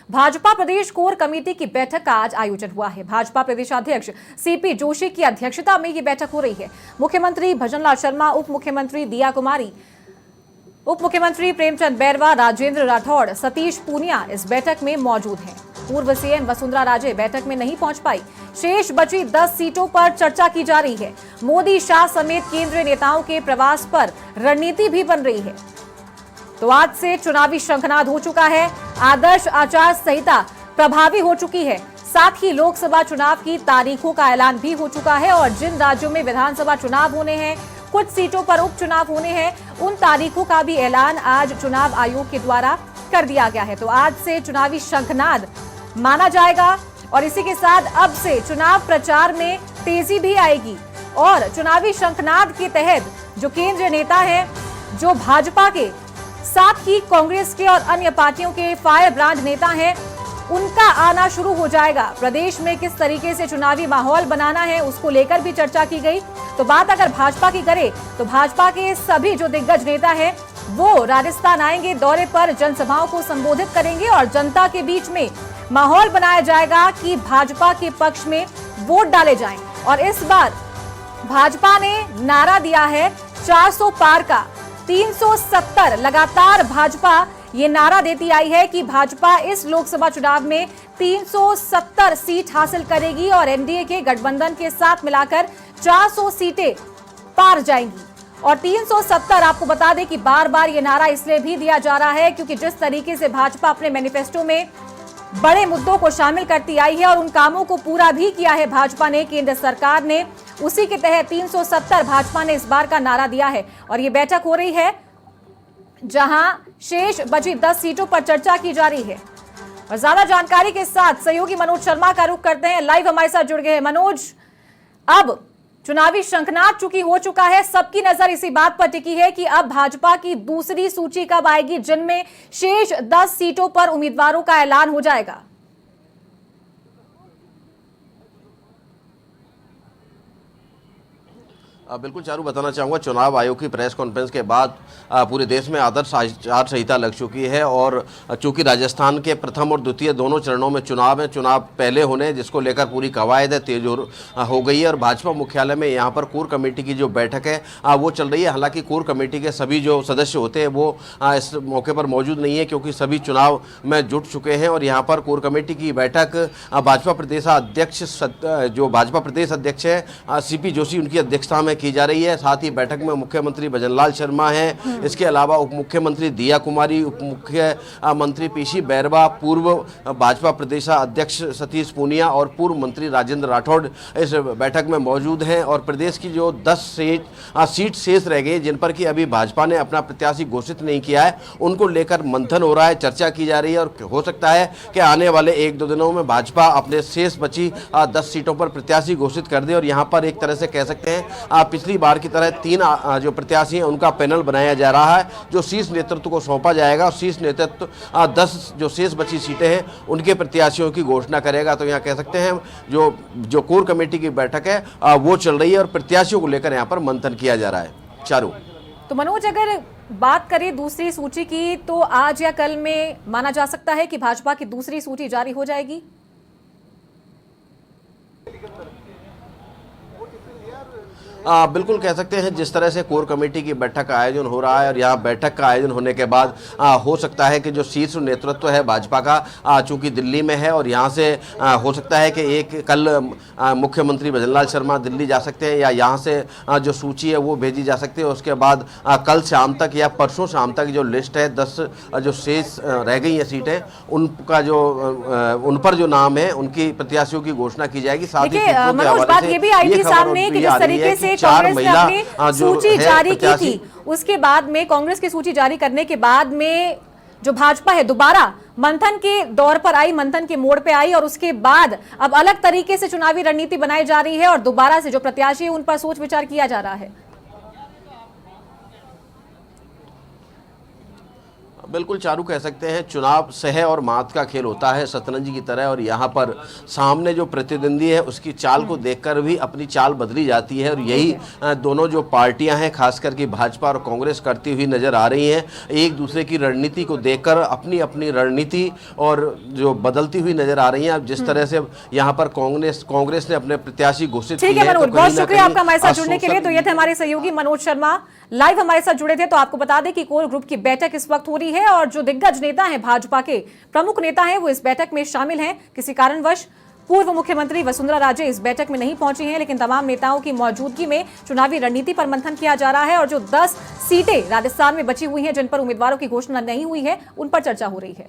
भाजपा प्रदेश core committee की बैठक का आज आयोजन हुआ है। भाजपा प्रदेशाध्यक्ष सीपी जोशी की अध्यक्षता में ये बैठक हो रही है। मुख्यमंत्री भजनलाल शर्मा, उप मुख्यमंत्री दिया कुमारी, उप मुख्यमंत्री प्रेमचंद बैरवा, राजेंद्र राठौड़, सतीश पूनिया इस बैठक में मौजूद हैं। पूर्व सीएम वसुंधरा राजे बैठक में नहीं पहुंच पाई। शेष बची 10 सीटों पर चर्चा की जा रही है। मोदी, शाह समेत केंद्रीय नेताओं के प्रवास पर रणनीति भी बन रही है। तो आज से चुनावी शंखनाद हो चुका है। आदर्श आचार संहिता प्रभावी हो चुकी है। साथ ही लोकसभा चुनाव की तारीखों का ऐलान भी हो चुका है और जिन राज्यों में विधानसभा चुनाव होने हैं, कुछ सीटों पर उपचुनाव होने हैं, उन तारीखों का भी ऐलान आज चुनाव आयोग के द्वारा कर दिया गया है। तो आज से चुनावी शंखनाद माना जाएगा और इसी के साथ अब से चुनाव प्रचार में तेजी भी आएगी और चुनावी शंखनाद के तहत जो केंद्रीय नेता हैं, जो भाजपा के साथ ही कांग्रेस के और अन्य पार्टियों के फायर ब्रांड नेता हैं, उनका आना शुरू हो जाएगा। प्रदेश में किस तरीके से चुनावी माहौल बनाना है उसको लेकर भी चर्चा की गई। तो बात अगर भाजपा की करें तो भाजपा के सभी जो दिग्गज नेता हैं वो राजस्थान आएंगे, दौरे पर जनसभाओं को संबोधित करेंगे और जनता के बीच में माहौल बनाया जाएगा कि भाजपा के पक्ष में वोट डाले जाएं। और इस बार भाजपा ने नारा दिया है 400 पार का, 370 लगातार भाजपा ये नारा देती आई है कि भाजपा इस लोकसभा चुनाव में 370 सीट हासिल करेगी और एनडीए के गठबंधन के साथ मिलाकर 400 सीटें पार जाएंगी। और 370 आपको बता दें कि बार बार ये नारा इसलिए भी दिया जा रहा है क्योंकि जिस तरीके से भाजपा अपने मैनिफेस्टो में बड़े मुद्दों को शामिल करती आई है और उन कामों को पूरा भी किया है भाजपा ने, केंद्र सरकार ने, उसी के तहत 370 भाजपा ने इस बार का नारा दिया है। और ये बैठक हो रही है जहां शेष बची 10 सीटों पर चर्चा की जा रही है। और ज्यादा जानकारी के साथ सहयोगी मनोज शर्मा का रुख करते हैं, लाइव हमारे साथ जुड़ गए हैं। मनोज, अब चुनावी शंखनाद चुकी हो चुका है, सबकी नजर इसी बात पर टिकी है कि अब भाजपा की दूसरी सूची कब आएगी जिनमें शेष 10 सीटों पर उम्मीदवारों का ऐलान हो जाएगा। बिल्कुल चारू, बताना चाहूँगा चुनाव आयोग की प्रेस कॉन्फ्रेंस के बाद पूरे देश में आदर्श आचार संहिता लग चुकी है और चूंकि राजस्थान के प्रथम और द्वितीय दोनों चरणों में चुनाव है, चुनाव पहले होने जिसको लेकर पूरी कवायद है तेज हो गई है और भाजपा मुख्यालय में यहाँ पर कोर कमेटी की जो बैठक है वो चल रही है। हालांकि कोर कमेटी के सभी जो सदस्य होते हैं वो इस मौके पर मौजूद नहीं है क्योंकि सभी चुनाव में जुट चुके हैं और यहाँ पर कोर कमेटी की बैठक भाजपा प्रदेशाध्यक्ष जो भाजपा प्रदेश अध्यक्ष है सीपी जोशी, उनकी अध्यक्षता में की जा रही है। साथ ही बैठक में मुख्यमंत्री भजनलाल शर्मा हैं, इसके अलावा उप मुख्यमंत्री दिया कुमारी, उप मुख्यमंत्री पीसी बैरवा, पूर्व भाजपा प्रदेश अध्यक्ष सतीश पूनिया और पूर्व मंत्री राजेंद्र राठौड़ इस बैठक में मौजूद हैं। और प्रदेश की जो 10 सीट शेष रह गई जिन पर कि अभी भाजपा ने अपना प्रत्याशी घोषित नहीं किया है, उनको लेकर मंथन हो रहा है, चर्चा की जा रही है और हो सकता है कि आने वाले 1-2 दिनों में भाजपा अपने शेष बची 10 सीटों पर प्रत्याशी घोषित कर दे। और यहाँ पर एक तरह से कह सकते हैं पिछली बार की तरह 3 जो प्रत्याशी हैं उनका पैनल बनाया जा रहा है जो शीर्ष नेतृत्व को सौंपा जाएगा और शीर्ष नेतृत्व 10 जो शेष बची सीटें हैं उनके प्रत्याशियों की घोषणा करेगा। तो यहाँ कह सकते हैं जो कोर कमेटी की बैठक है वो चल रही है और प्रत्याशियों को लेकर यहाँ पर मंथन किया जा रहा है। चारू, तो मनोज, अगर बात करें दूसरी सूची की तो आज या कल में माना जा सकता है कि भाजपा की दूसरी सूची जारी हो जाएगी। बिल्कुल कह सकते हैं जिस तरह से कोर कमेटी की बैठक का आयोजन हो रहा है और यहाँ बैठक का आयोजन होने के बाद हो सकता है कि जो शीर्ष नेतृत्व है भाजपा का चूंकि दिल्ली में है और यहाँ से हो सकता है कि कल मुख्यमंत्री भजनलाल शर्मा दिल्ली जा सकते हैं या यहाँ से जो सूची है वो भेजी जा सकती है। उसके बाद कल शाम तक या परसों शाम तक जो लिस्ट है 10 जो शेष रह गई हैं सीटें उनका जो उन पर जो नाम है उनकी प्रत्याशियों की घोषणा की जाएगी। साथ ही मनोज, बात ये भी आई थी सामने कि जिस तरीके से कांग्रेस ने अपनी सूची जारी की थी, उसके बाद में कांग्रेस की सूची जारी करने के बाद में जो भाजपा है दोबारा मंथन के दौर पर आई, मंथन के मोड़ पे आई और उसके बाद अब अलग तरीके से चुनावी रणनीति बनाई जा रही है और दोबारा से जो प्रत्याशी है उन पर सोच विचार किया जा रहा है। बिल्कुल चारू, कह सकते हैं चुनाव सह और मात का खेल होता है शतरंज की तरह, और यहाँ पर सामने जो प्रतिद्वंदी है उसकी चाल को देखकर भी अपनी चाल बदली जाती है, और यही दोनों जो पार्टियां हैं खास करके भाजपा और कांग्रेस करती हुई नजर आ रही हैं। एक दूसरे की रणनीति को देखकर अपनी अपनी रणनीति और जो बदलती हुई नजर आ रही है। अब जिस तरह से यहाँ पर कांग्रेस ने अपने प्रत्याशी घोषित ठीक किए है हैं, मनोज, तो बहुत कहीं ना शुक्रिया आपका कहीं हमारे साथ जुड़ने के लिए। तो ये थे हमारे सहयोगी मनोज शर्मा, लाइव हमारे साथ जुड़े थे। तो आपको बता दें कि कोर ग्रुप की बैठक इस वक्त हो रही है और जो दिग्गज नेता हैं, भाजपा के प्रमुख नेता हैं, वो इस बैठक में शामिल हैं। किसी कारणवश पूर्व मुख्यमंत्री वसुंधरा राजे इस बैठक में नहीं पहुंची हैं, लेकिन तमाम नेताओं की मौजूदगी में चुनावी रणनीति पर मंथन किया जा रहा है और जो 10 सीटें राजस्थान में बची हुई हैं जिन पर उम्मीदवारों की घोषणा नहीं हुई है, उन पर चर्चा हो रही है।